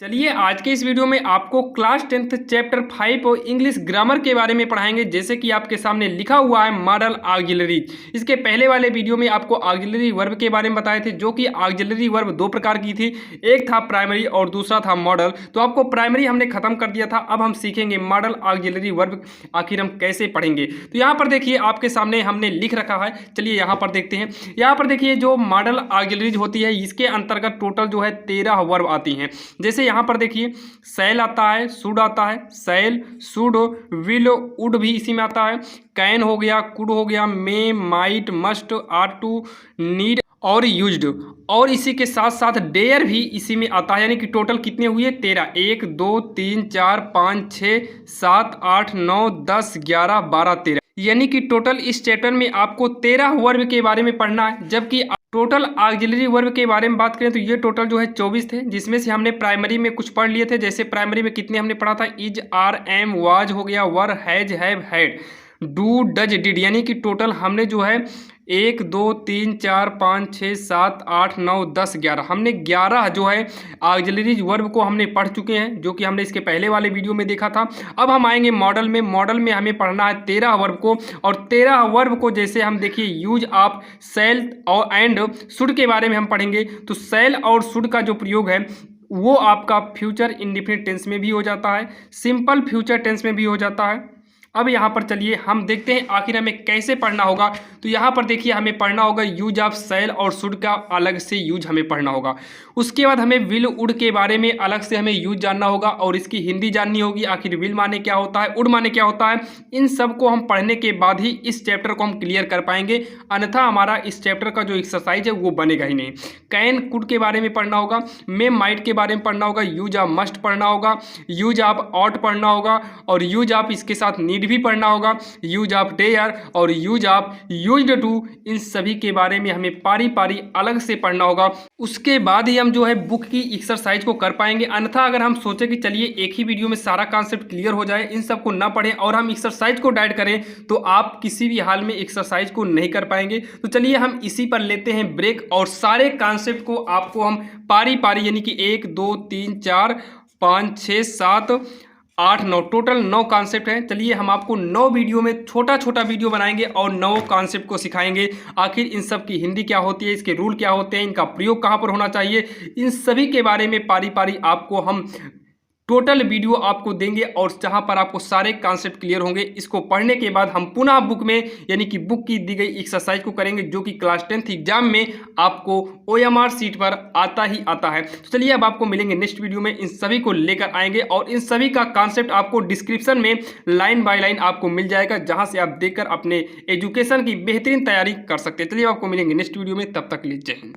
चलिए आज के इस वीडियो में आपको क्लास 10th चैप्टर 5 और इंग्लिश ग्रामर के बारे में पढ़ाएंगे। जैसे कि आपके सामने लिखा हुआ है मॉडल ऑक्सिलरी। इसके पहले वाले वीडियो में आपको ऑक्सिलरी वर्ब के बारे में बताए थे, जो कि ऑक्सिलरी वर्ब दो प्रकार की थी, एक था प्राइमरी और दूसरा था मॉडल। तो आपको प्राइमरी हमने खत्म कर दिया था, अब हम सीखेंगे मॉडल ऑक्सिलरी वर्ब आखिर हम कैसे पढ़ेंगे। तो यहाँ पर देखिए आपके सामने हमने लिख रखा है, चलिए यहाँ पर देखते हैं। यहाँ पर देखिए जो मॉडल ऑक्सिलरीज होती है इसके अंतर्गत टोटल जो है 13 वर्ब आती हैं। जैसे यहाँ पर देखिए सैल आता है, शुड आता है, सैल, शुड, विल, वुड भी इसी में आता है, कैन हो गया, कुड हो गया, may, might, must, are to, need और यूज्ड, और इसी के साथ साथ डेयर भी इसी में आता है। यानी कि टोटल कितने हुए 13, 1 2 3 4 5 6 7 8 9 10 11 12 13, यानी कि टोटल इस चैप्टर में आपको 13 वर्ब के बारे में पढ़ना है। जबकि टोटल ऑक्सिलरी वर्ब के बारे में बात करें तो ये टोटल जो है 24 थे, जिसमें से हमने प्राइमरी में कुछ पढ़ लिए थे। जैसे प्राइमरी में कितने हमने पढ़ा था, इज, आर, एम, वाज हो गया, were, has, have, had, do, does, did, यानी कि टोटल हमने जो है 1 2 3 4 5 6 7 8 9 10 11, हमने 11 जो है ऑक्सिलरी वर्ब को हमने पढ़ चुके हैं, जो कि हमने इसके पहले वाले वीडियो में देखा था। अब हम आएंगे मॉडल में। मॉडल में हमें पढ़ना है 13 वर्ब को, और 13 वर्ब को जैसे हम देखिए यूज ऑफ, सेल और एंड शुड के बारे में हम पढ़ेंगे। तो सेल और शुड का जो प्रयोग है वो आपका फ्यूचर इंडिफिनिट टेंस में भी हो जाता है, सिंपल फ्यूचर टेंस में भी हो जाता है। अब यहाँ पर चलिए हम देखते हैं आखिर हमें कैसे पढ़ना होगा। तो यहाँ पर देखिए हमें पढ़ना होगा यूज ऑफ सेल और शुड का अलग से यूज हमें पढ़ना होगा। उसके बाद हमें विल, वुड के बारे में अलग से हमें यूज जानना होगा और इसकी हिंदी जाननी होगी। आखिर विल माने क्या होता है, वुड माने क्या होता है, इन सब को हम पढ़ने के बाद ही इस चैप्टर को हम क्लियर कर पाएंगे, अन्यथा हमारा इस चैप्टर का जो एक्सरसाइज है वो बनेगा ही नहीं। कैन, कुड के बारे में पढ़ना होगा, मे, माइट के बारे में पढ़ना होगा, यूज ऑफ मस्ट पढ़ना होगा, यूज ऑफ ऑट पढ़ना होगा, और यूज ऑफ इसके साथ नीड भी पढ़ना होगा, यूज ऑफ डेयर और यूज ऑफ यूज्ड टू, इन सभी के बारे में हमें पारी पारी अलग से पढ़ना होगा। उसके बाद ही हम जो है बुक की एक्सरसाइज को कर पाएंगे। अन्यथा अगर हम सोचे कि चलिए एक ही वीडियो में सारा कॉन्सेप्ट क्लियर हो जाए, इन सब को ना पढ़ें और हम एक्सरसाइज को डाइट करें, तो आप किसी भी हाल में एक्सरसाइज को नहीं कर पाएंगे। तो चलिए हम इसी पर लेते हैं ब्रेक, और सारे कॉन्सेप्ट को आपको हम पारी पारी यानी कि 1 2 3 4 5 6 7 8 9 टोटल 9 कॉन्सेप्ट हैं। चलिए हम आपको 9 वीडियो में छोटा छोटा वीडियो बनाएंगे और 9 कॉन्सेप्ट को सिखाएंगे। आखिर इन सब की हिंदी क्या होती है, इसके रूल क्या होते हैं, इनका प्रयोग कहाँ पर होना चाहिए, इन सभी के बारे में पारी पारी आपको हम टोटल वीडियो आपको देंगे, और जहां पर आपको सारे कॉन्सेप्ट क्लियर होंगे। इसको पढ़ने के बाद हम पुनः बुक में यानी कि बुक की दी गई एक्सरसाइज को करेंगे, जो कि क्लास 10th एग्जाम में आपको OMR सीट पर आता ही आता है। तो चलिए अब आपको मिलेंगे नेक्स्ट वीडियो में, इन सभी को लेकर आएंगे, और इन सभी का कॉन्सेप्ट आपको डिस्क्रिप्शन में लाइन बाय लाइन आपको मिल जाएगा, जहां से आप देखकर अपने एजुकेशन की बेहतरीन तैयारी कर सकते हैं। चलिए आपको मिलेंगे नेक्स्ट वीडियो में, तब तक के लिए जय हिंद।